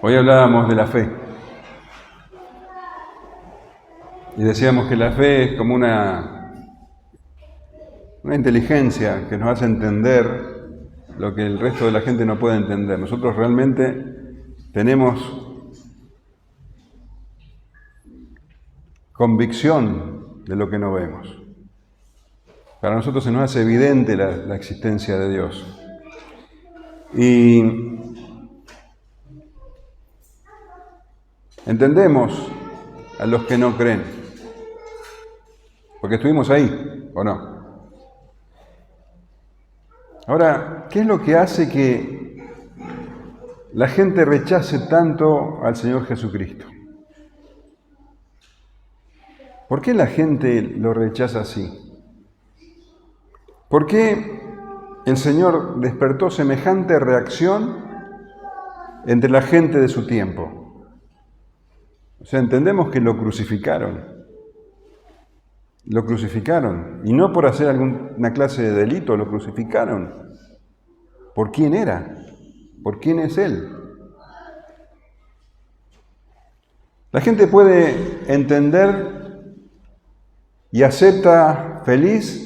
Hoy hablábamos de la fe y decíamos que la fe es como una inteligencia que nos hace entender lo que el resto de la gente no puede entender. Nosotros realmente tenemos convicción de lo que no vemos. Para nosotros se nos hace evidente la existencia de Dios. Y entendemos a los que no creen, porque estuvimos ahí, ¿o no? Ahora, ¿qué es lo que hace que la gente rechace tanto al Señor Jesucristo? ¿Por qué la gente lo rechaza así? ¿Por qué el Señor despertó semejante reacción entre la gente de su tiempo? O sea, entendemos que lo crucificaron. Lo crucificaron. Y no por hacer alguna clase de delito, lo crucificaron. ¿Por quién era? ¿Por quién es Él? La gente puede entender y acepta feliz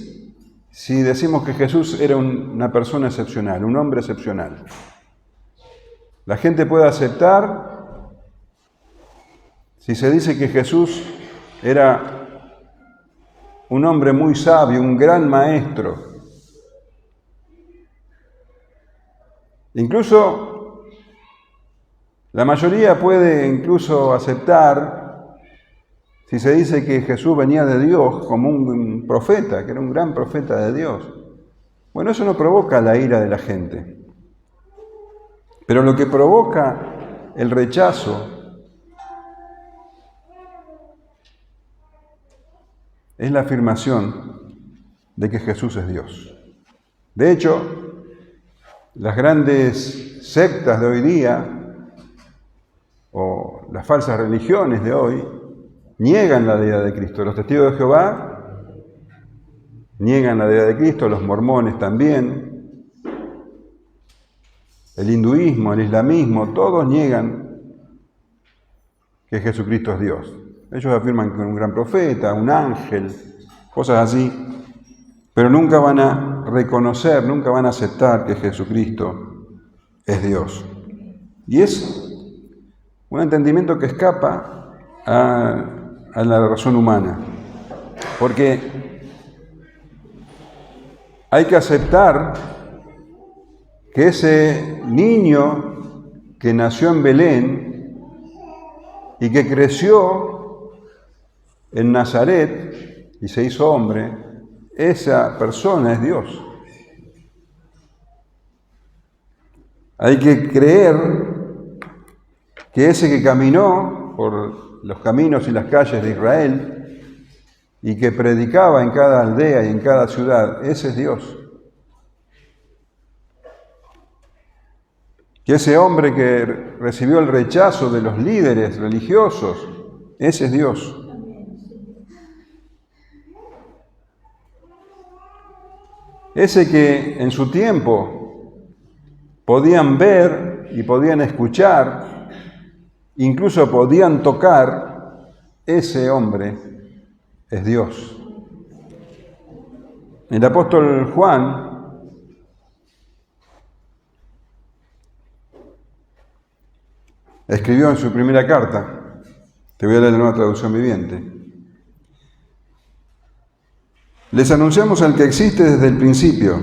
si decimos que Jesús era una persona excepcional, un hombre excepcional. La gente puede aceptar si se dice que Jesús era un hombre muy sabio, un gran maestro. Incluso la mayoría puede incluso aceptar si se dice que Jesús venía de Dios como un profeta, que era un gran profeta de Dios. Bueno, eso no provoca la ira de la gente. Pero lo que provoca el rechazo es la afirmación de que Jesús es Dios. De hecho, las grandes sectas de hoy día, o las falsas religiones de hoy, niegan la deidad de Cristo. Los testigos de Jehová niegan la deidad de Cristo, los mormones también, el hinduismo, el islamismo, todos niegan que Jesucristo es Dios. Ellos afirman que es un gran profeta, un ángel, cosas así, pero nunca van a reconocer, nunca van a aceptar que Jesucristo es Dios. Y es un entendimiento que escapa a la razón humana, porque hay que aceptar que ese niño que nació en Belén y que creció en Nazaret y se hizo hombre, esa persona es Dios. Hay que creer que ese que caminó por los caminos y las calles de Israel y que predicaba en cada aldea y en cada ciudad, ese es Dios. Que ese hombre que recibió el rechazo de los líderes religiosos, ese es Dios. Ese que en su tiempo podían ver y podían escuchar, incluso podían tocar, ese hombre es Dios. El apóstol Juan escribió en su primera carta, te voy a leer la Nueva Traducción Viviente: les anunciamos al que existe desde el principio,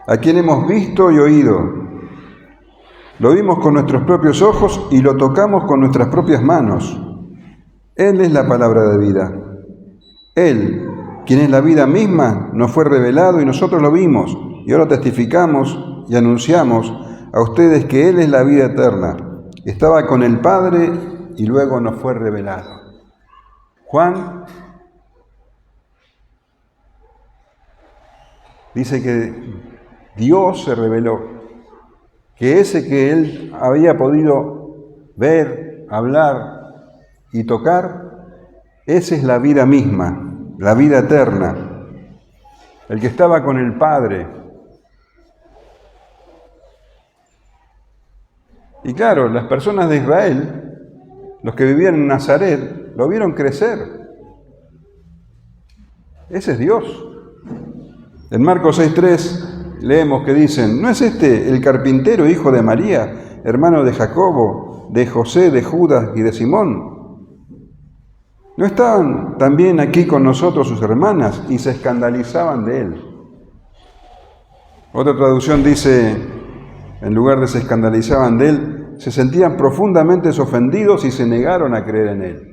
a quien hemos visto y oído. Lo vimos con nuestros propios ojos y lo tocamos con nuestras propias manos. Él es la palabra de vida. Él, quien es la vida misma, nos fue revelado y nosotros lo vimos. Y ahora testificamos y anunciamos a ustedes que Él es la vida eterna. Estaba con el Padre y luego nos fue revelado. Juan dice que Dios se reveló, que ese que él había podido ver, hablar y tocar, esa es la vida misma, la vida eterna, el que estaba con el Padre. Y claro, las personas de Israel, los que vivían en Nazaret, lo vieron crecer. Ese es Dios. En Marcos 6:3 leemos que dicen: ¿no es este el carpintero, hijo de María, hermano de Jacobo, de José, de Judas y de Simón? ¿No estaban también aquí con nosotros sus hermanas? Y se escandalizaban de él. Otra traducción dice, en lugar de se escandalizaban de él, se sentían profundamente ofendidos y se negaron a creer en él.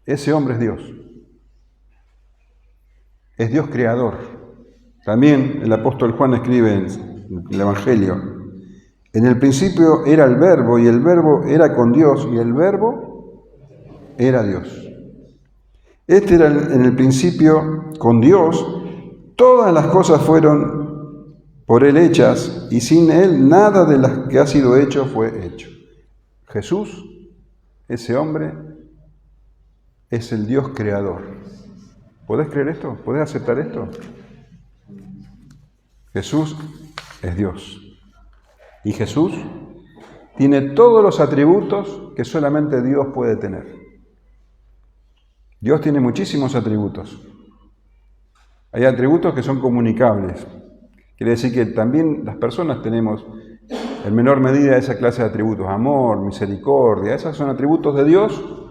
Ese hombre es Dios. Es Dios creador. También el apóstol Juan escribe en el Evangelio: en el principio era el Verbo, y el Verbo era con Dios, y el Verbo era Dios. Este era en el principio con Dios. Todas las cosas fueron por Él hechas, y sin Él nada de las que ha sido hecho fue hecho. Jesús, ese hombre, es el Dios creador. ¿Podés creer esto? ¿Podés aceptar esto? Jesús es Dios. Y Jesús tiene todos los atributos que solamente Dios puede tener. Dios tiene muchísimos atributos. Hay atributos que son comunicables. Quiere decir que también las personas tenemos en menor medida esa clase de atributos. Amor, misericordia, esos son atributos de Dios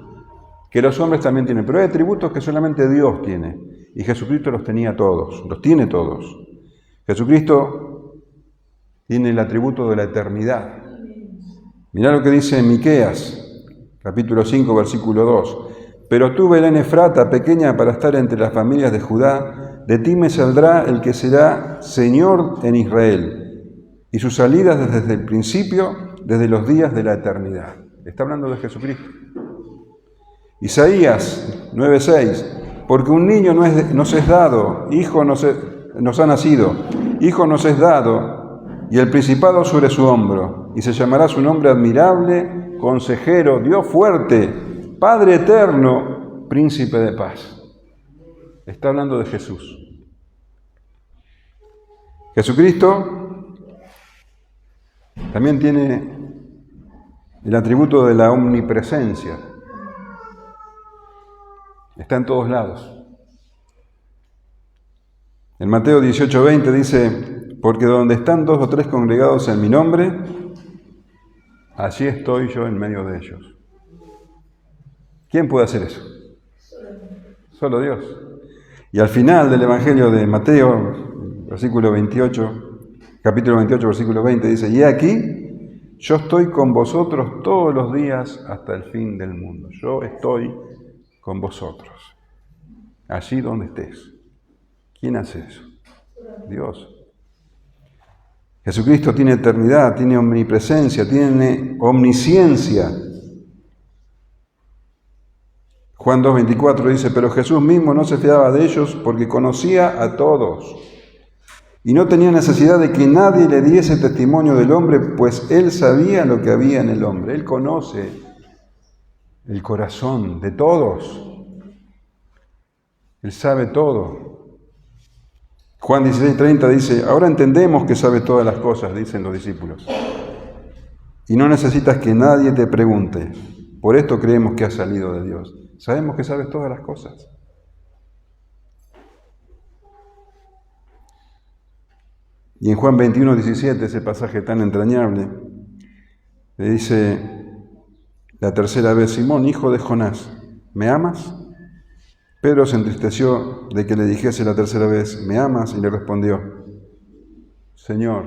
que los hombres también tienen. Pero hay atributos que solamente Dios tiene. Y Jesucristo los tenía todos, los tiene todos. Jesucristo tiene el atributo de la eternidad. Mirá lo que dice en Miqueas, capítulo 5, versículo 2. Pero tú, Belén Efrata, pequeña para estar entre las familias de Judá, de ti me saldrá el que será Señor en Israel, y sus salidas desde el principio, desde los días de la eternidad. Está hablando de Jesucristo. Isaías 9:6, porque un niño nos es dado, hijo nos ha nacido, hijo nos es dado, y el principado sobre su hombro, y se llamará su nombre admirable, consejero, Dios fuerte, Padre eterno, príncipe de paz. Está hablando de Jesús. Jesucristo también tiene el atributo de la omnipresencia. Está en todos lados. En Mateo 18:20 dice: porque donde están 2 o 3 congregados en mi nombre, allí estoy yo en medio de ellos. ¿Quién puede hacer eso? Solo Dios. Y al final del Evangelio de Mateo, capítulo 28, versículo 20, dice: y aquí, yo estoy con vosotros todos los días hasta el fin del mundo. Yo estoy con vosotros, allí donde estés. ¿Quién hace eso? Dios. Jesucristo tiene eternidad, tiene omnipresencia, tiene omnisciencia. Juan 2:24 dice: pero Jesús mismo no se fiaba de ellos porque conocía a todos y no tenía necesidad de que nadie le diese testimonio del hombre, pues Él sabía lo que había en el hombre. Él conoce el corazón de todos. Él sabe todo. Juan 16:30 dice: ahora entendemos que sabe todas las cosas, dicen los discípulos, y no necesitas que nadie te pregunte. Por esto creemos que has salido de Dios. Sabemos que sabes todas las cosas. Y en Juan 21:17, ese pasaje tan entrañable, le dice la tercera vez: Simón, hijo de Jonás, ¿me amas? Pedro se entristeció de que le dijese la tercera vez: ¿me amas? Y le respondió: Señor,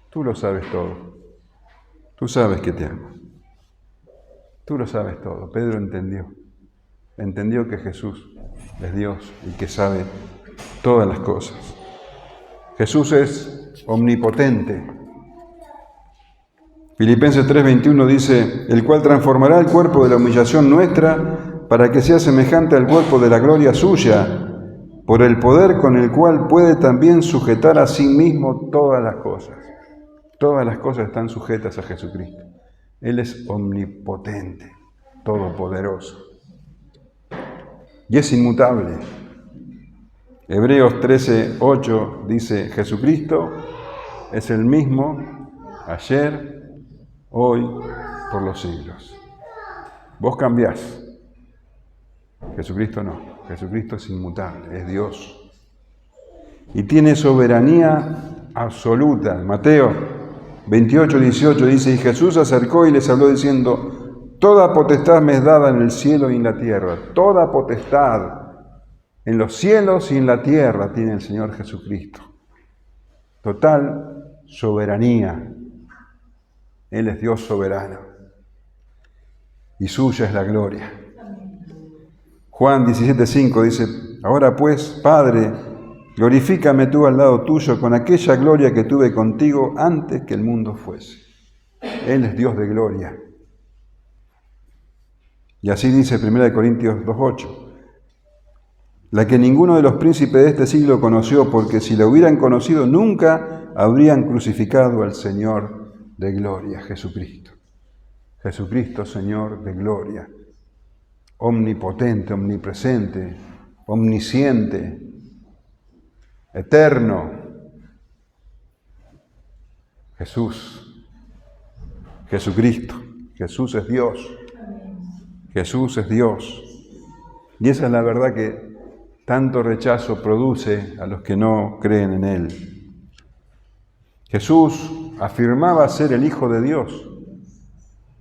tú lo sabes todo. Tú sabes que te amo. Tú lo sabes todo. Pedro entendió que Jesús es Dios y que sabe todas las cosas. Jesús es omnipotente. Filipenses 3:21 dice: el cual transformará el cuerpo de la humillación nuestra para que sea semejante al cuerpo de la gloria suya, por el poder con el cual puede también sujetar a sí mismo todas las cosas. Todas las cosas están sujetas a Jesucristo. Él es omnipotente, todopoderoso. Y es inmutable. Hebreos 13:8 dice: Jesucristo es el mismo ayer, hoy, por los siglos. Vos cambiás. Jesucristo no. Jesucristo es inmutable, es Dios. Y tiene soberanía absoluta. Mateo 28, 18 dice, y Jesús se acercó y les habló diciendo, toda potestad me es dada en el cielo y en la tierra. Toda potestad en los cielos y en la tierra tiene el Señor Jesucristo. Total soberanía. Él es Dios soberano. Y suya es la gloria. Juan 17:5 dice, ahora pues, Padre, glorifícame tú al lado tuyo con aquella gloria que tuve contigo antes que el mundo fuese. Él es Dios de gloria. Y así dice 1 Corintios 2:8, la que ninguno de los príncipes de este siglo conoció, porque si la hubieran conocido nunca habrían crucificado al Señor de gloria, Jesucristo. Jesucristo, Señor de gloria, omnipotente, omnipresente, omnisciente, eterno. Jesús, Jesucristo, Jesús es Dios, Jesús es Dios. Y esa es la verdad que tanto rechazo produce a los que no creen en Él. Jesús afirmaba ser el Hijo de Dios,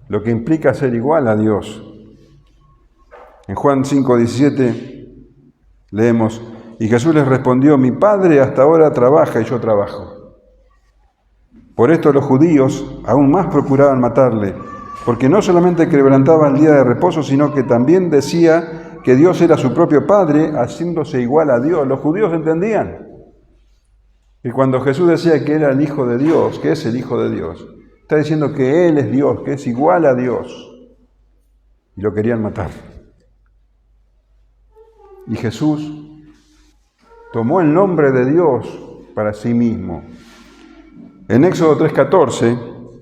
lo que implica ser igual a Dios. En Juan 5:17 leemos, y Jesús les respondió, mi Padre hasta ahora trabaja y yo trabajo. Por esto los judíos aún más procuraban matarle, porque no solamente quebrantaba el día de reposo, sino que también decía que Dios era su propio Padre, haciéndose igual a Dios. Los judíos entendían que cuando Jesús decía que era el Hijo de Dios, que es el Hijo de Dios, está diciendo que Él es Dios, que es igual a Dios. Y lo querían matar. Y Jesús tomó el nombre de Dios para sí mismo. En Éxodo 3:14,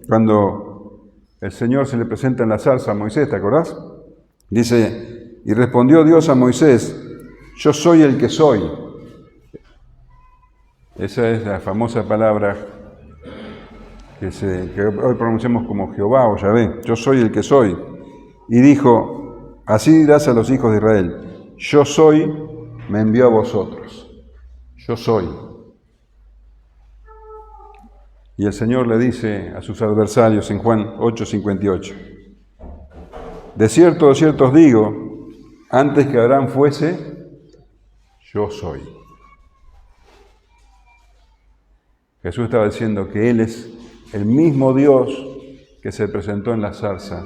cuando el Señor se le presenta en la zarza a Moisés, ¿te acordás? Dice, y respondió Dios a Moisés, yo soy el que soy. Esa es la famosa palabra que hoy pronunciamos como Jehová o Yahvé, yo soy el que soy. Y dijo, así dirás a los hijos de Israel, yo soy, me envió a vosotros. Yo soy. Y el Señor le dice a sus adversarios en Juan 8:58, de cierto os digo, antes que Abraham fuese, yo soy. Jesús estaba diciendo que Él es el mismo Dios que se presentó en la zarza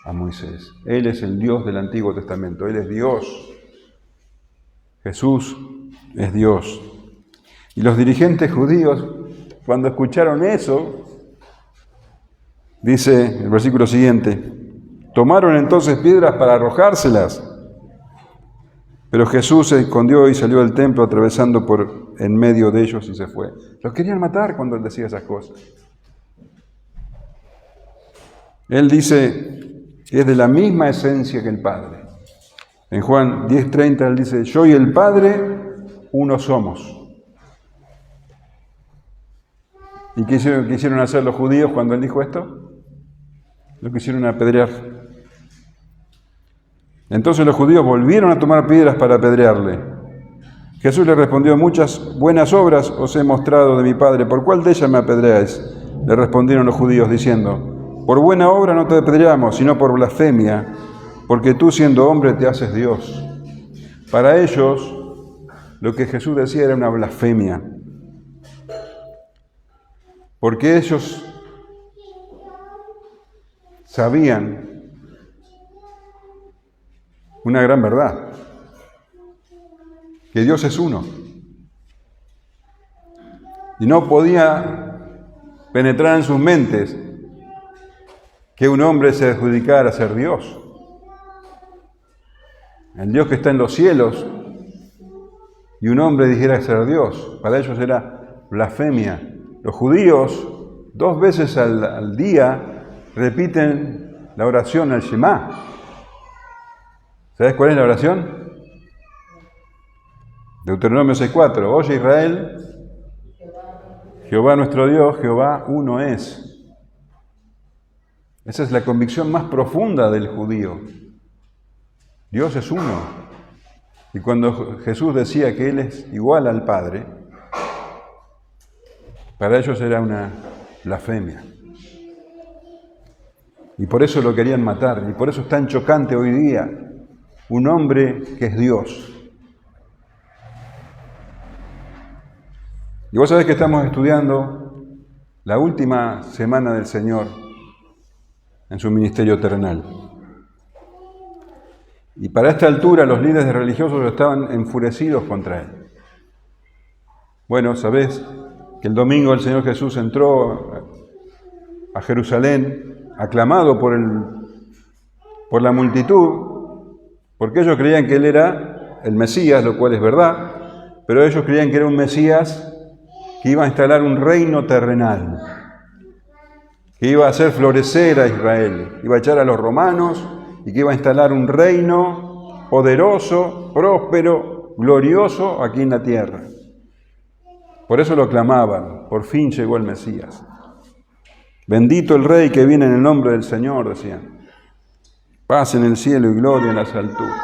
a Moisés. Él es el Dios del Antiguo Testamento. Él es Dios. Jesús es Dios. Y los dirigentes judíos, cuando escucharon eso, dice el versículo siguiente, tomaron entonces piedras para arrojárselas. Pero Jesús se escondió y salió del templo atravesando por en medio de ellos y se fue. Los querían matar cuando él decía esas cosas. Él dice que es de la misma esencia que el Padre. En Juan 10:30 él dice, yo y el Padre uno somos. ¿Y qué quisieron hacer los judíos cuando él dijo esto? Lo quisieron apedrear. Entonces los judíos volvieron a tomar piedras para apedrearle. Jesús le respondió, muchas buenas obras os he mostrado de mi Padre, ¿por cuál de ellas me apedreáis? Le respondieron los judíos diciendo, por buena obra no te apedreamos, sino por blasfemia, porque tú siendo hombre te haces Dios. Para ellos, lo que Jesús decía era una blasfemia, porque ellos sabían una gran verdad, que Dios es uno. Y no podía penetrar en sus mentes que un hombre se adjudicara a ser Dios. El Dios que está en los cielos y un hombre dijera ser Dios. Para ellos era blasfemia. Los judíos 2 veces al día repiten la oración al Shema. ¿Sabes cuál es la oración? Deuteronomio 6:4. Oye Israel, Jehová nuestro Dios, Jehová uno es. Esa es la convicción más profunda del judío. Dios es uno. Y cuando Jesús decía que Él es igual al Padre, para ellos era una blasfemia. Y por eso lo querían matar, y por eso es tan chocante hoy día un hombre que es Dios. Y vos sabés que estamos estudiando la última semana del Señor en su ministerio terrenal. Y para esta altura los líderes religiosos estaban enfurecidos contra Él. Bueno, sabés que el domingo el Señor Jesús entró a Jerusalén, aclamado por la multitud, porque ellos creían que Él era el Mesías, lo cual es verdad, pero ellos creían que era un Mesías que iba a instalar un reino terrenal, que iba a hacer florecer a Israel, iba a echar a los romanos y que iba a instalar un reino poderoso, próspero, glorioso aquí en la tierra. Por eso lo clamaban, por fin llegó el Mesías. Bendito el Rey que viene en el nombre del Señor, decían. Paz en el cielo y gloria en las alturas.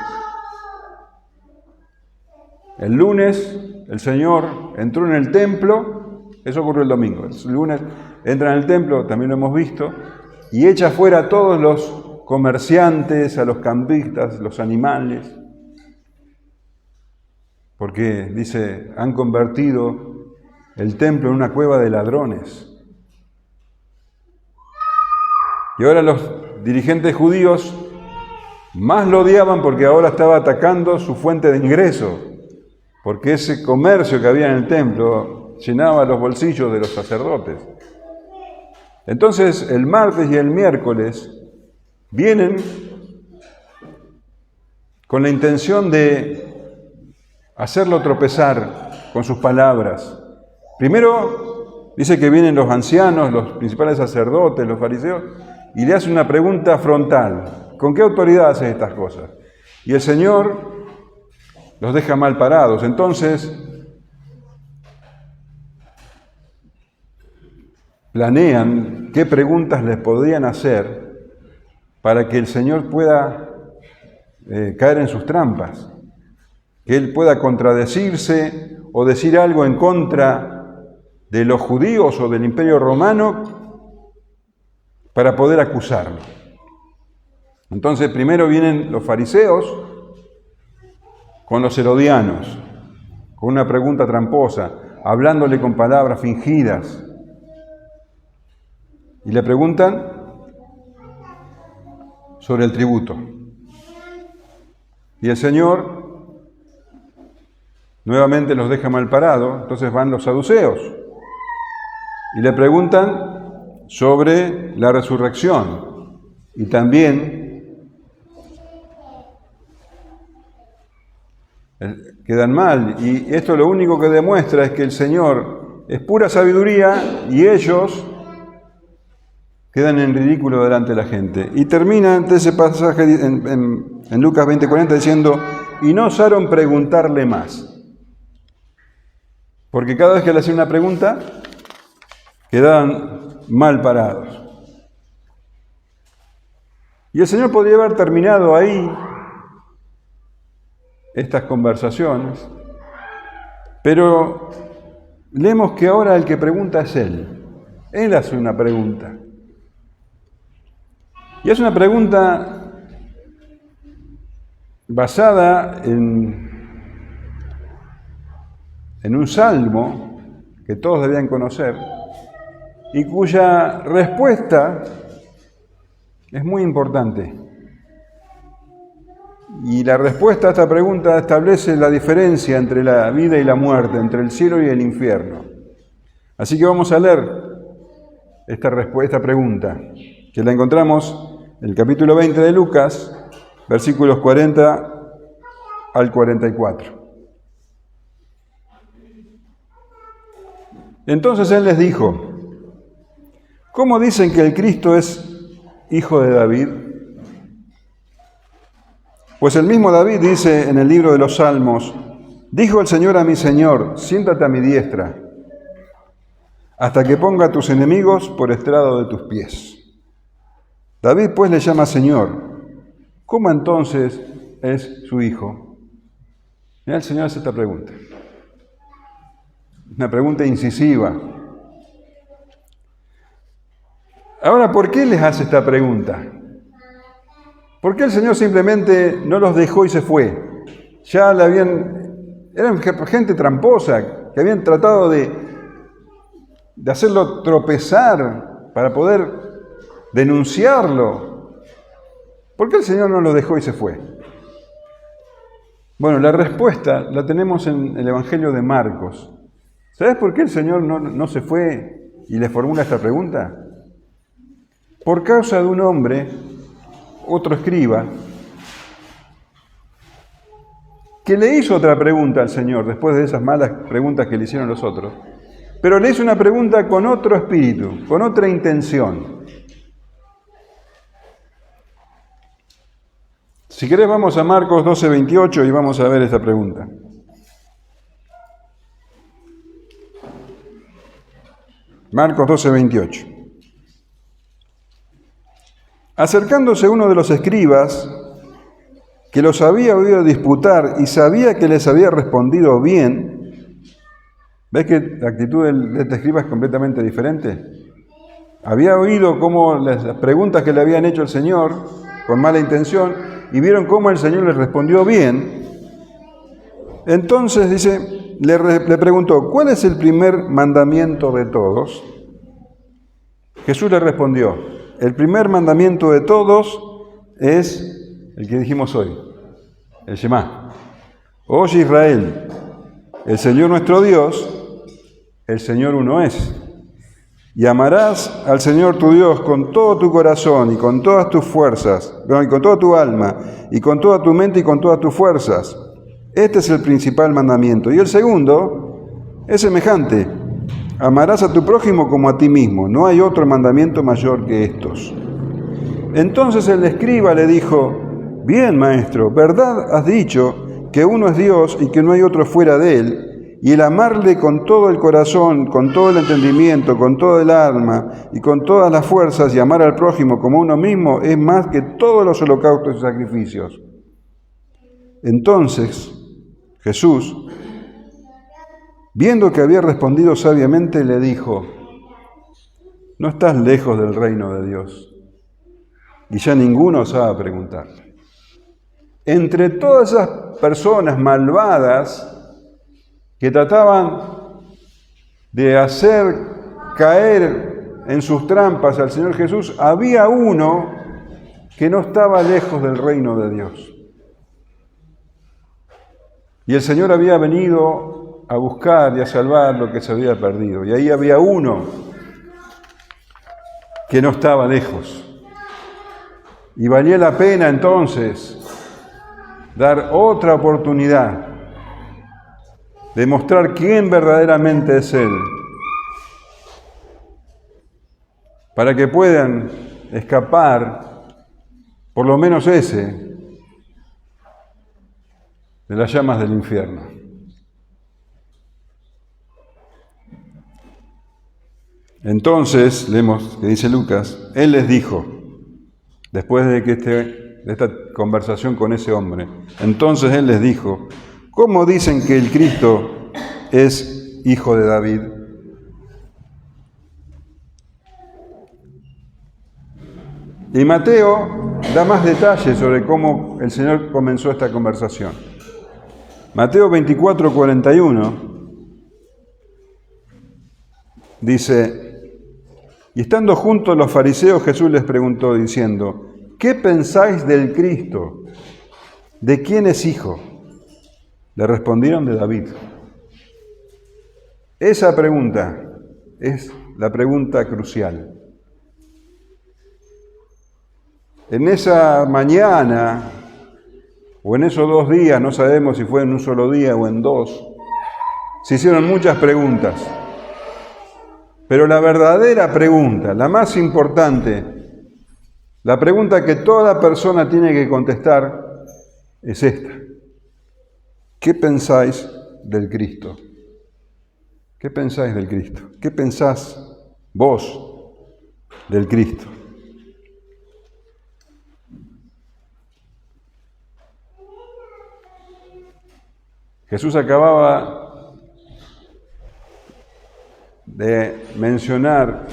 El lunes el Señor entró en el templo, eso ocurrió el domingo. El lunes entra en el templo, también lo hemos visto, y echa fuera a todos los comerciantes, a los campistas, los animales, porque, dice, han convertido el templo en una cueva de ladrones. Y ahora los dirigentes judíos más lo odiaban porque ahora estaba atacando su fuente de ingreso, porque ese comercio que había en el templo llenaba los bolsillos de los sacerdotes. Entonces, el martes y el miércoles vienen con la intención de hacerlo tropezar con sus palabras. Primero, dice que vienen los ancianos, los principales sacerdotes, los fariseos, y le hacen una pregunta frontal. ¿Con qué autoridad haces estas cosas? Y el Señor los deja mal parados. Entonces, planean qué preguntas les podrían hacer para que el Señor pueda caer en sus trampas, que Él pueda contradecirse o decir algo en contra de los judíos o del Imperio Romano para poder acusarlo. Entonces, primero vienen los fariseos con los herodianos, con una pregunta tramposa, hablándole con palabras fingidas. Y le preguntan sobre el tributo. Y el Señor nuevamente los deja mal parados, entonces van los saduceos y le preguntan sobre la resurrección. Y también quedan mal. Y esto lo único que demuestra es que el Señor es pura sabiduría y ellos quedan en ridículo delante de la gente. Y termina ese pasaje en Lucas 20:40 diciendo, y no osaron preguntarle más. Porque cada vez que le hacían una pregunta, quedaban mal parados. Y el Señor podría haber terminado ahí estas conversaciones, pero leemos que ahora el que pregunta es Él. Él hace una pregunta. Y es una pregunta basada en un salmo que todos debían conocer y cuya respuesta es muy importante. Y la respuesta a esta pregunta establece la diferencia entre la vida y la muerte, entre el cielo y el infierno. Así que vamos a leer esta pregunta, que la encontramos en el capítulo 20 de Lucas, versículos 40 al 44. Entonces Él les dijo, ¿cómo dicen que el Cristo es hijo de David? Pues el mismo David dice en el libro de los Salmos, dijo el Señor a mi Señor, siéntate a mi diestra, hasta que ponga a tus enemigos por estrado de tus pies. David pues le llama Señor. ¿Cómo entonces es su hijo? Mira, el Señor hace esta pregunta. Una pregunta incisiva. Ahora, ¿por qué les hace esta pregunta? ¿Por qué el Señor simplemente no los dejó y se fue? Eran gente tramposa, que habían tratado de hacerlo tropezar para poder denunciarlo. ¿Por qué el Señor no los dejó y se fue? Bueno, la respuesta la tenemos en el Evangelio de Marcos. ¿Sabes por qué el Señor no se fue y le formula esta pregunta? Por causa de un hombre, otro escriba, que le hizo otra pregunta al Señor después de esas malas preguntas que le hicieron los otros, pero le hizo una pregunta con otro espíritu, con otra intención. Si querés vamos a Marcos 12:28 y vamos a ver esta pregunta. Marcos 12:28. Acercándose uno de los escribas, que los había oído disputar y sabía que les había respondido bien, ¿ves que la actitud de este escriba es completamente diferente? Había oído cómo las preguntas que le habían hecho el Señor, con mala intención, y vieron cómo el Señor les respondió bien. Entonces, dice, le preguntó, ¿cuál es el primer mandamiento de todos? Jesús le respondió, el primer mandamiento de todos es el que dijimos hoy, el Shema. Oye Israel, el Señor nuestro Dios, el Señor uno es. Y amarás al Señor tu Dios con todo tu corazón y con todas tus fuerzas, y con toda tu alma, y con toda tu mente y con todas tus fuerzas. Este es el principal mandamiento. Y el segundo es semejante. Amarás a tu prójimo como a ti mismo. No hay otro mandamiento mayor que estos. Entonces el escriba le dijo, bien, maestro, verdad has dicho que uno es Dios y que no hay otro fuera de él, y el amarle con todo el corazón, con todo el entendimiento, con todo el alma y con todas las fuerzas y amar al prójimo como uno mismo es más que todos los holocaustos y sacrificios. Entonces Jesús, viendo que había respondido sabiamente, le dijo, no estás lejos del reino de Dios. Y ya ninguno osaba preguntar. Entre todas esas personas malvadas que trataban de hacer caer en sus trampas al Señor Jesús, había uno que no estaba lejos del reino de Dios. Y el Señor había venido a buscar y a salvar lo que se había perdido. Y ahí había uno que no estaba lejos. Y valía la pena entonces dar otra oportunidad de mostrar quién verdaderamente es Él, para que puedan escapar, por lo menos ese, de las llamas del infierno. Entonces, leemos que dice Lucas, Él les dijo, después de esta conversación con ese hombre, entonces Él les dijo, ¿cómo dicen que el Cristo es hijo de David? Y Mateo da más detalles sobre cómo el Señor comenzó esta conversación. Mateo 24:41 dice, y estando juntos los fariseos, Jesús les preguntó diciendo, ¿qué pensáis del Cristo? ¿De quién es hijo? Le respondieron de David. Esa pregunta es la pregunta crucial. En esa mañana, o en esos 2 días, no sabemos si fue en un solo día o en 2, se hicieron muchas preguntas. Pero la verdadera pregunta, la más importante, la pregunta que toda persona tiene que contestar es esta. ¿Qué pensáis del Cristo? ¿Qué pensáis del Cristo? ¿Qué pensás vos del Cristo? Jesús acababa de mencionar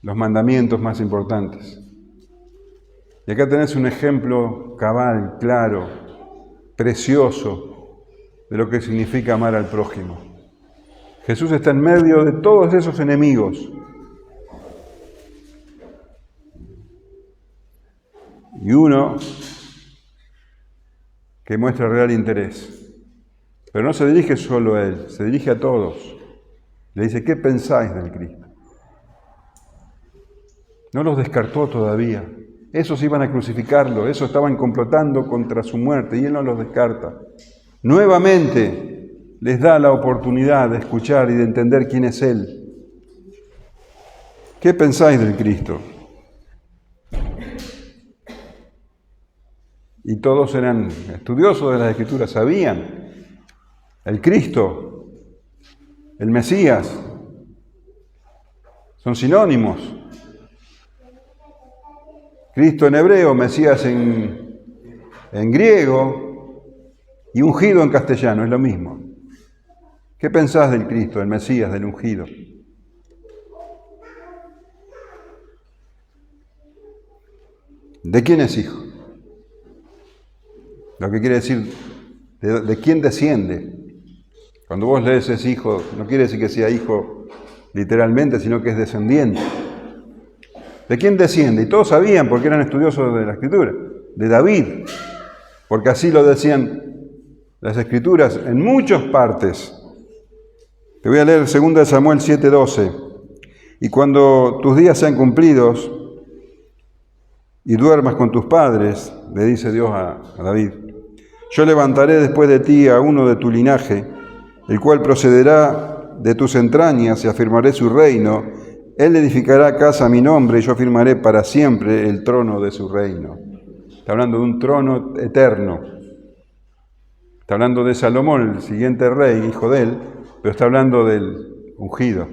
los mandamientos más importantes. Y acá tenés un ejemplo cabal, claro, precioso de lo que significa amar al prójimo. Jesús está en medio de todos esos enemigos. Y uno que muestra real interés. Pero no se dirige solo a él, se dirige a todos. Le dice, ¿qué pensáis del Cristo? No los descartó todavía. Esos iban a crucificarlo, esos estaban complotando contra su muerte y él no los descarta. Nuevamente les da la oportunidad de escuchar y de entender quién es él. ¿Qué pensáis del Cristo? Y todos eran estudiosos de las Escrituras, sabían. El Cristo, el Mesías, son sinónimos. Cristo en hebreo, Mesías en griego y ungido en castellano, es lo mismo. ¿Qué pensás del Cristo, del Mesías, del ungido? ¿De quién es hijo? Lo que quiere decir, ¿de quién desciende? Cuando vos lees es hijo, no quiere decir que sea hijo literalmente, sino que es descendiente. ¿De quién desciende? Y todos sabían, porque eran estudiosos de la Escritura, de David, porque así lo decían las Escrituras en muchas partes. Te voy a leer 2 Samuel 7:12. Y cuando tus días sean cumplidos y duermas con tus padres, le dice Dios a David, yo levantaré después de ti a uno de tu linaje, el cual procederá de tus entrañas y afirmaré su reino. Él edificará casa a mi nombre y yo afirmaré para siempre el trono de su reino. Está hablando de un trono eterno. Está hablando de Salomón, el siguiente rey, hijo de él, pero está hablando del ungido,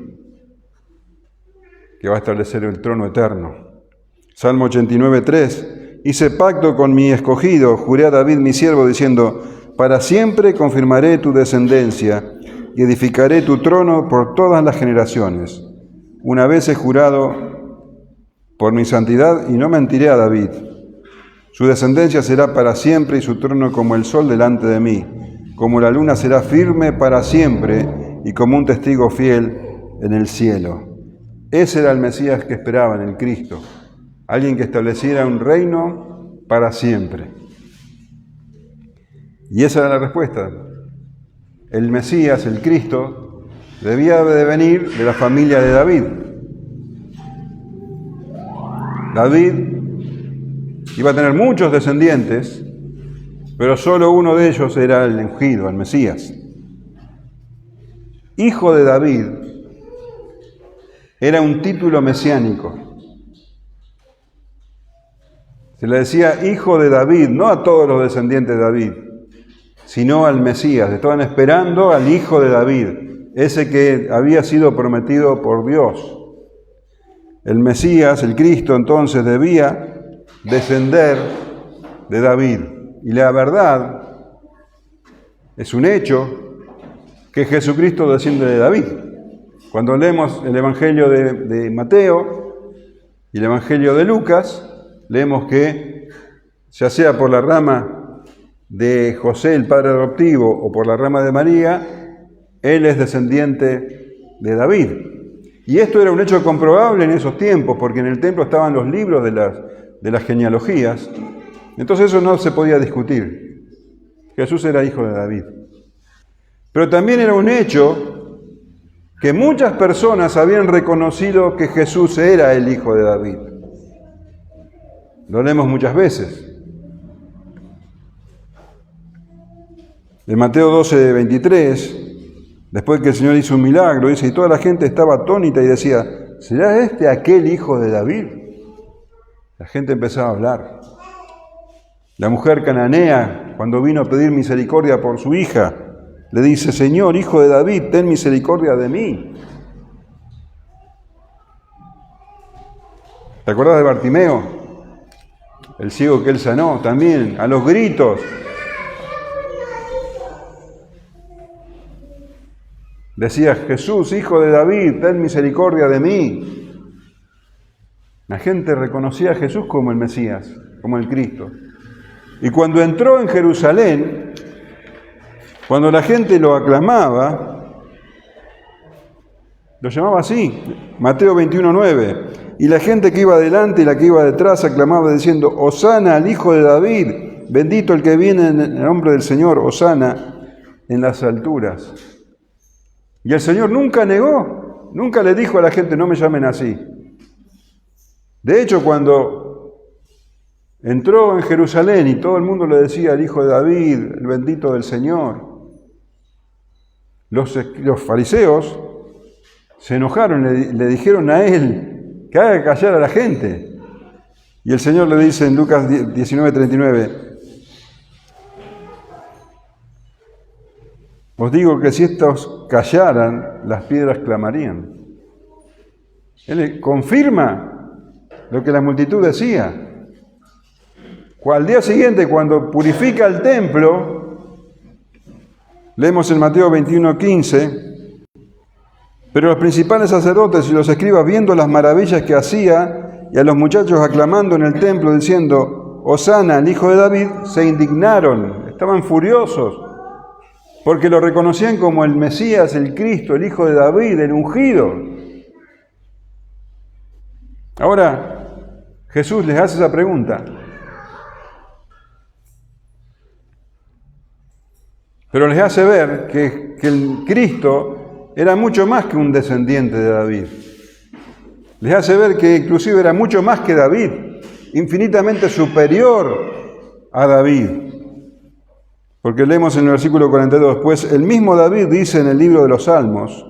que va a establecer el trono eterno. Salmo 89:3. Hice pacto con mi escogido, juré a David mi siervo, diciendo, para siempre confirmaré tu descendencia y edificaré tu trono por todas las generaciones. Una vez he jurado por mi santidad y no mentiré a David. Su descendencia será para siempre y su trono como el sol delante de mí. Como la luna será firme para siempre y como un testigo fiel en el cielo. Ese era el Mesías que esperaban, el Cristo. Alguien que estableciera un reino para siempre. Y esa era la respuesta. El Mesías, el Cristo, debía de venir de la familia de David. David iba a tener muchos descendientes, pero solo uno de ellos era el ungido, el Mesías. Hijo de David era un título mesiánico. Se le decía hijo de David, no a todos los descendientes de David, sino al Mesías. Estaban esperando al hijo de David, ese que había sido prometido por Dios. El Mesías, el Cristo, entonces debía descender de David. Y la verdad, es un hecho que Jesucristo desciende de David. Cuando leemos el Evangelio de Mateo y el Evangelio de Lucas, leemos que, ya sea por la rama de José, el padre adoptivo, o por la rama de María, él es descendiente de David. Y esto era un hecho comprobable en esos tiempos, porque en el templo estaban los libros de las genealogías. Entonces eso no se podía discutir. Jesús era hijo de David. Pero también era un hecho que muchas personas habían reconocido que Jesús era el hijo de David. Lo leemos muchas veces. En Mateo 12:23, después que el Señor hizo un milagro, dice, y toda la gente estaba atónita y decía, ¿será este aquel hijo de David? La gente empezaba a hablar. La mujer cananea, cuando vino a pedir misericordia por su hija, le dice: Señor, Hijo de David, ten misericordia de mí. ¿Te acordás de Bartimeo? El ciego que él sanó también, a los gritos. Decía: Jesús, Hijo de David, ten misericordia de mí. La gente reconocía a Jesús como el Mesías, como el Cristo. Y cuando entró en Jerusalén, cuando la gente lo aclamaba, lo llamaba así, Mateo 21:9. Y la gente que iba adelante y la que iba detrás aclamaba diciendo: Hosana al Hijo de David, bendito el que viene en el nombre del Señor, Hosana en las alturas. Y el Señor nunca negó, nunca le dijo a la gente: no me llamen así. De hecho, cuando entró en Jerusalén y todo el mundo le decía: el Hijo de David, el bendito del Señor, los fariseos se enojaron, le dijeron a él que haga callar a la gente. Y el Señor le dice en Lucas 19:39: os digo que si estos callaran, las piedras clamarían. Él confirma lo que la multitud decía. Al día siguiente, cuando purifica el templo, leemos en Mateo 21:15: pero los principales sacerdotes y los escribas, viendo las maravillas que hacía y a los muchachos aclamando en el templo diciendo: Hosana al Hijo de David, se indignaron, estaban furiosos, porque lo reconocían como el Mesías, el Cristo, el Hijo de David, el ungido. Ahora, Jesús les hace esa pregunta. Pero les hace ver que el Cristo era mucho más que un descendiente de David. Les hace ver que inclusive era mucho más que David, infinitamente superior a David. Porque leemos en el versículo 42, pues el mismo David dice en el libro de los Salmos: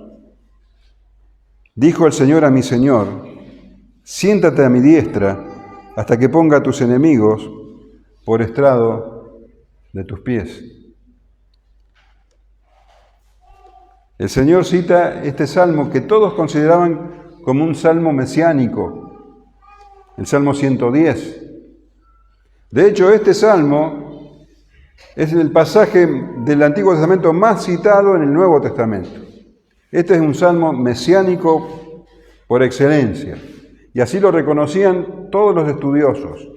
dijo el Señor a mi Señor, siéntate a mi diestra hasta que ponga a tus enemigos por estrado de tus pies. El Señor cita este salmo que todos consideraban como un salmo mesiánico, el Salmo 110. De hecho, este salmo es el pasaje del Antiguo Testamento más citado en el Nuevo Testamento. Este es un salmo mesiánico por excelencia, y así lo reconocían todos los estudiosos.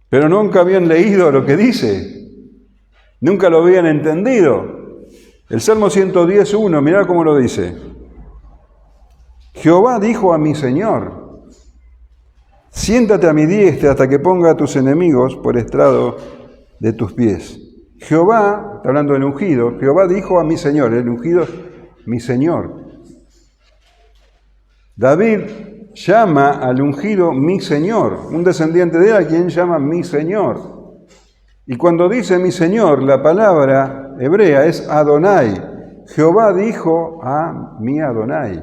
Pero nunca habían leído lo que dice, nunca lo habían entendido. El Salmo 110:1, mirá cómo lo dice: Jehová dijo a mi Señor, siéntate a mi diestra hasta que ponga a tus enemigos por estrado de tus pies. Jehová, está hablando del ungido, Jehová dijo a mi Señor, el ungido, mi Señor. David llama al ungido mi Señor, un descendiente de él a quien llama mi Señor. Y cuando dice mi Señor, la palabra hebrea es Adonai. Jehová dijo a mi Adonai.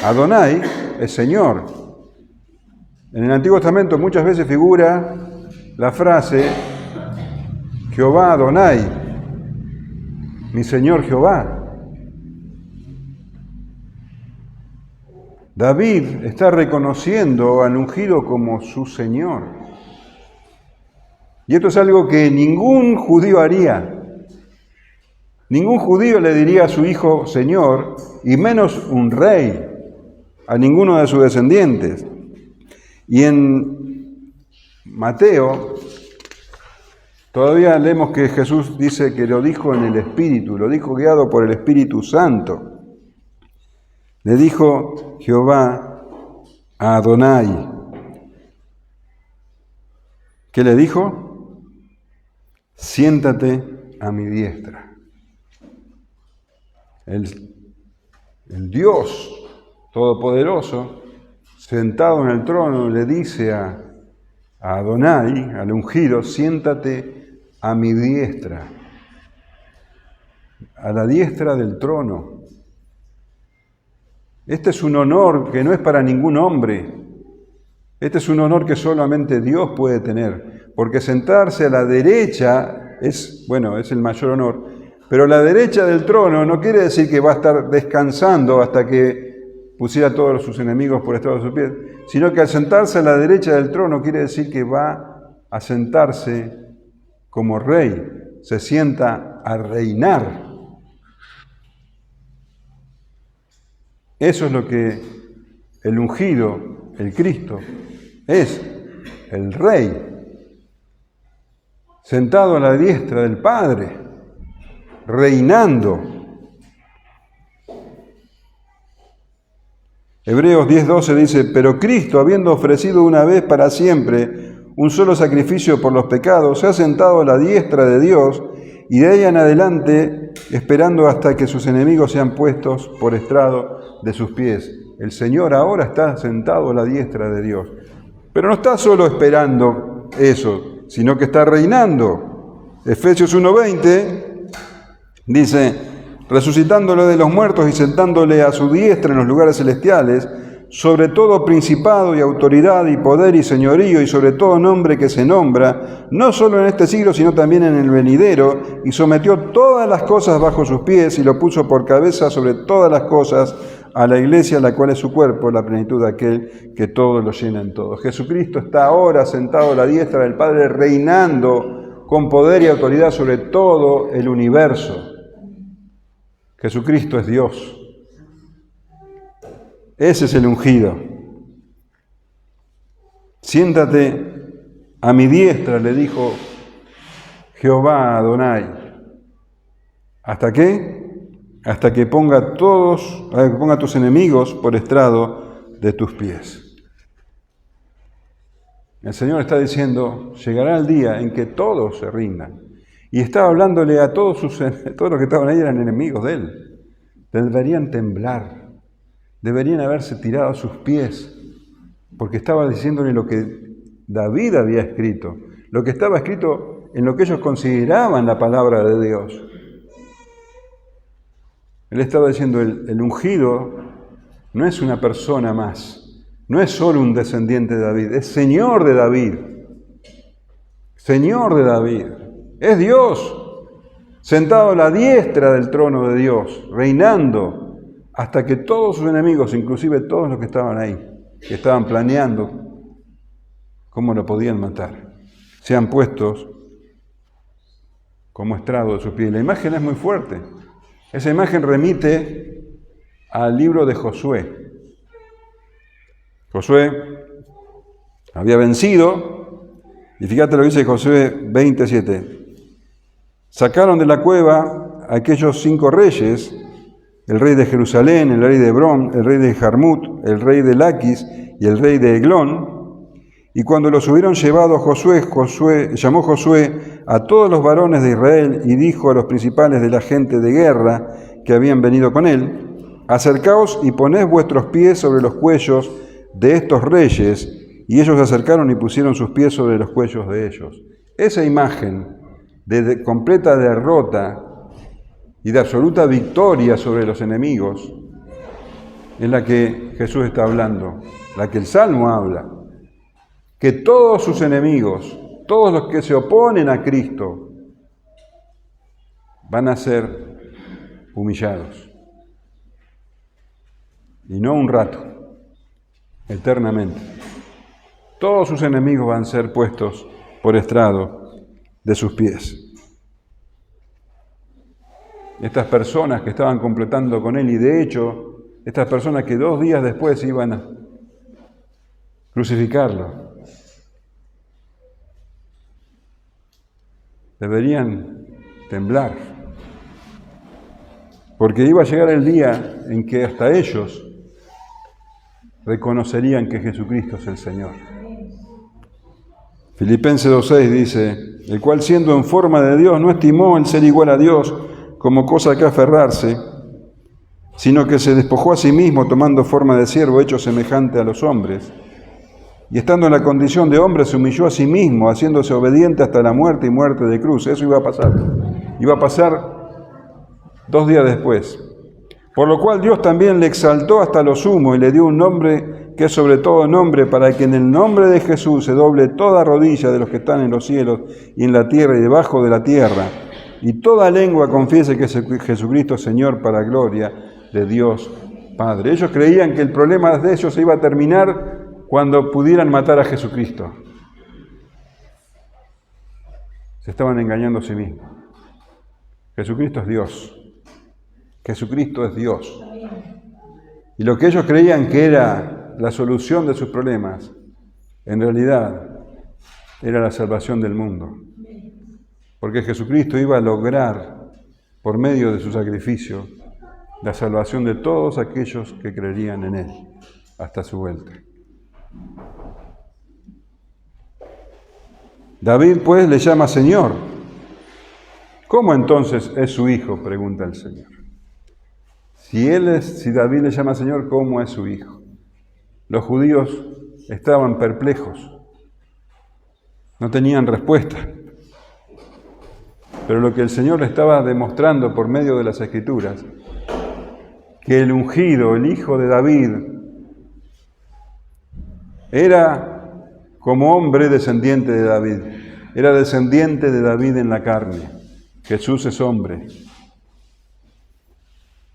Adonai es Señor. En el Antiguo Testamento muchas veces figura la frase Jehová Adonai, mi Señor Jehová. David está reconociendo al ungido como su Señor. Y esto es algo que ningún judío haría. Ningún judío le diría a su hijo Señor, y menos un rey, a ninguno de sus descendientes. Y en Mateo, todavía leemos que Jesús dice que lo dijo en el Espíritu, lo dijo guiado por el Espíritu Santo. Le dijo Jehová a Adonai. ¿Qué le dijo? Siéntate a mi diestra. El Dios Todopoderoso, sentado en el trono, le dice a Adonai, al ungido, siéntate a mi diestra, a la diestra del trono. Este es un honor que no es para ningún hombre. Este es un honor que solamente Dios puede tener, porque sentarse a la derecha es el mayor honor. Pero la derecha del trono no quiere decir que va a estar descansando hasta que pusiera a todos sus enemigos por estrado de sus pies, sino que al sentarse a la derecha del trono quiere decir que va a sentarse como rey, se sienta a reinar. Eso es lo que el ungido, el Cristo, es el Rey, sentado a la diestra del Padre, reinando. Hebreos 10:12 dice, pero Cristo, habiendo ofrecido una vez para siempre un solo sacrificio por los pecados, se ha sentado a la diestra de Dios y de ahí en adelante esperando hasta que sus enemigos sean puestos por estrado de sus pies. El Señor ahora está sentado a la diestra de Dios. Pero no está solo esperando eso, sino que está reinando. Efesios 1:20 dice, resucitándole de los muertos y sentándole a su diestra en los lugares celestiales, sobre todo principado y autoridad y poder y señorío y sobre todo nombre que se nombra, no solo en este siglo, sino también en el venidero, y sometió todas las cosas bajo sus pies y lo puso por cabeza sobre todas las cosas a la iglesia, la cual es su cuerpo, la plenitud de aquel que todo lo llena en todo. Jesucristo está ahora sentado a la diestra del Padre, reinando con poder y autoridad sobre todo el universo. Jesucristo es Dios. Ese es el ungido. Siéntate a mi diestra, le dijo Jehová Adonai. ¿Hasta qué? Hasta que ponga a tus enemigos por estrado de tus pies. El Señor está diciendo, llegará el día en que todos se rindan. Y estaba hablándole a todos los que estaban ahí, eran enemigos de Él. Deberían temblar, deberían haberse tirado a sus pies, porque estaba diciéndole lo que David había escrito, lo que estaba escrito en lo que ellos consideraban la palabra de Dios. Él estaba diciendo, el ungido no es una persona más, no es solo un descendiente de David, es Señor de David. Señor de David. Es Dios, sentado a la diestra del trono de Dios, reinando hasta que todos sus enemigos, inclusive todos los que estaban ahí, que estaban planeando cómo lo podían matar, sean puestos como estrado de sus pies. La imagen es muy fuerte. Esa imagen remite al libro de Josué. Josué había vencido, y fíjate lo que dice Josué 27. Sacaron de la cueva a aquellos 5 reyes, el rey de Jerusalén, el rey de Hebrón, el rey de Jarmut, el rey de Laquis y el rey de Eglón. Y cuando los hubieron llevado a llamó Josué a todos los varones de Israel y dijo a los principales de la gente de guerra que habían venido con él, acercaos y poned vuestros pies sobre los cuellos de estos reyes. Y ellos se acercaron y pusieron sus pies sobre los cuellos de ellos. Esa imagen de completa derrota y de absoluta victoria sobre los enemigos es la que Jesús está hablando, la que el Salmo habla, que todos sus enemigos, todos los que se oponen a Cristo, van a ser humillados, y no un rato, eternamente. Todos sus enemigos van a ser puestos por estrado de sus pies. Estas personas que estaban completando con él, y de hecho, estas personas que 2 días después iban a crucificarlo, deberían temblar, porque iba a llegar el día en que hasta ellos reconocerían que Jesucristo es el Señor. Filipenses 2:6 dice, el cual siendo en forma de Dios no estimó el ser igual a Dios como cosa que aferrarse, sino que se despojó a sí mismo tomando forma de siervo hecho semejante a los hombres. Y estando en la condición de hombre se humilló a sí mismo, haciéndose obediente hasta la muerte y muerte de cruz. Eso iba a pasar. Iba a pasar 2 días después. Por lo cual Dios también le exaltó hasta lo sumo y le dio un nombre que es sobre todo nombre, para que en el nombre de Jesús se doble toda rodilla de los que están en los cielos y en la tierra y debajo de la tierra, y toda lengua confiese que Jesucristo es Señor, para gloria de Dios Padre. Ellos creían que el problema de ellos se iba a terminar cuando pudieran matar a Jesucristo. Se estaban engañando a sí mismos. Jesucristo es Dios. Jesucristo es Dios. Y lo que ellos creían que era la solución de sus problemas, en realidad era la salvación del mundo. Porque Jesucristo iba a lograr, por medio de su sacrificio, la salvación de todos aquellos que creerían en Él, hasta su vuelta. David, pues, le llama Señor. ¿Cómo entonces es su hijo?, pregunta el Señor. Si David le llama Señor, ¿cómo es su hijo? Los judíos estaban perplejos, no tenían respuesta. Pero lo que el Señor le estaba demostrando por medio de las Escrituras, que el ungido, el hijo de David, era como hombre descendiente de David. Era descendiente de David en la carne. Jesús es hombre.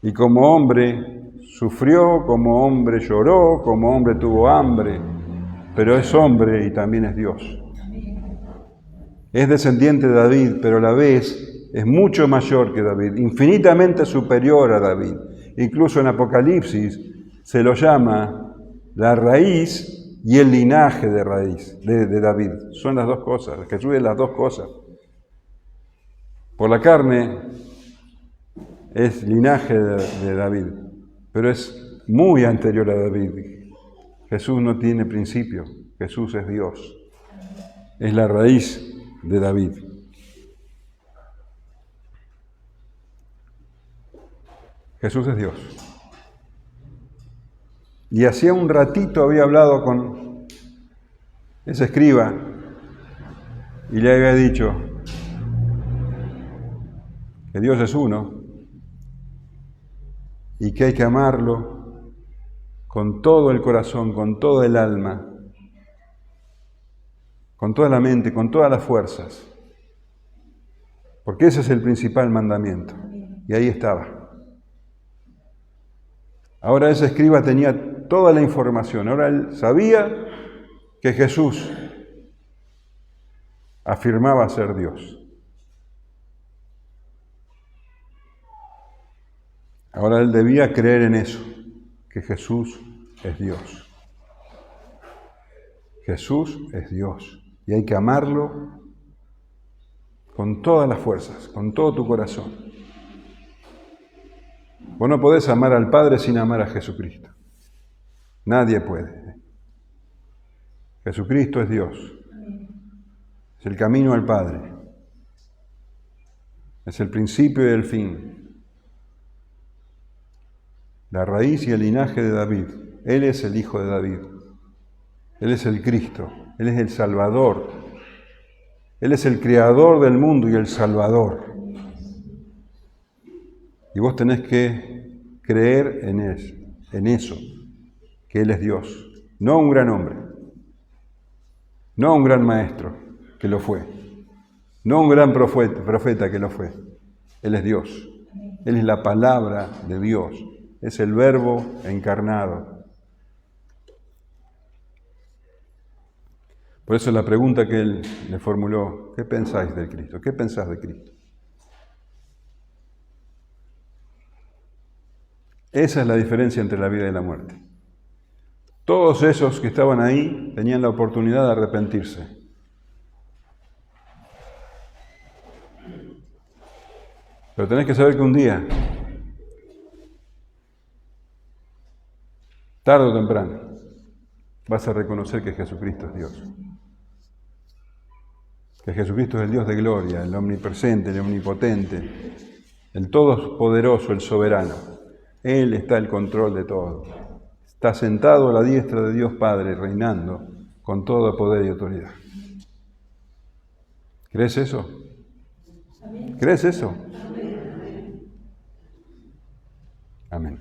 Y como hombre sufrió, como hombre lloró, como hombre tuvo hambre, pero es hombre y también es Dios. Es descendiente de David, pero a la vez es mucho mayor que David, infinitamente superior a David. Incluso en Apocalipsis se lo llama la raíz y el linaje de David. Son las dos cosas. Jesús es las dos cosas. Por la carne es linaje de David, pero es muy anterior a David. Jesús no tiene principio. Jesús es Dios. Es la raíz de David. Jesús es Dios. Y hacía un ratito había hablado con ese escriba y le había dicho que Dios es uno y que hay que amarlo con todo el corazón, con todo el alma, con toda la mente, con todas las fuerzas. Porque ese es el principal mandamiento. Y ahí estaba. Ahora ese escriba tenía toda la información. Ahora él sabía que Jesús afirmaba ser Dios. Ahora él debía creer en eso, que Jesús es Dios. Jesús es Dios. Y hay que amarlo con todas las fuerzas, con todo tu corazón. Vos no podés amar al Padre sin amar a Jesucristo. Nadie puede. Jesucristo es Dios. Es el camino al Padre. Es el principio y el fin. La raíz y el linaje de David. Él es el hijo de David. Él es el Cristo. Él es el Salvador. Él es el creador del mundo y el Salvador. Y vos tenés que creer en eso, que Él es Dios. No un gran hombre, no un gran maestro, que lo fue, no un gran profeta que lo fue. Él es Dios. Él es la palabra de Dios. Es el Verbo encarnado. Por eso la pregunta que él le formuló, ¿qué pensáis de Cristo? ¿Qué pensás de Cristo? Esa es la diferencia entre la vida y la muerte. Todos esos que estaban ahí tenían la oportunidad de arrepentirse. Pero tenés que saber que un día, tarde o temprano, vas a reconocer que Jesucristo es Dios. Que Jesucristo es el Dios de gloria, el omnipresente, el omnipotente, el todopoderoso, el soberano. Él está al control de todo. Está sentado a la diestra de Dios Padre, reinando con todo poder y autoridad. ¿Crees eso? ¿Crees eso? Amén.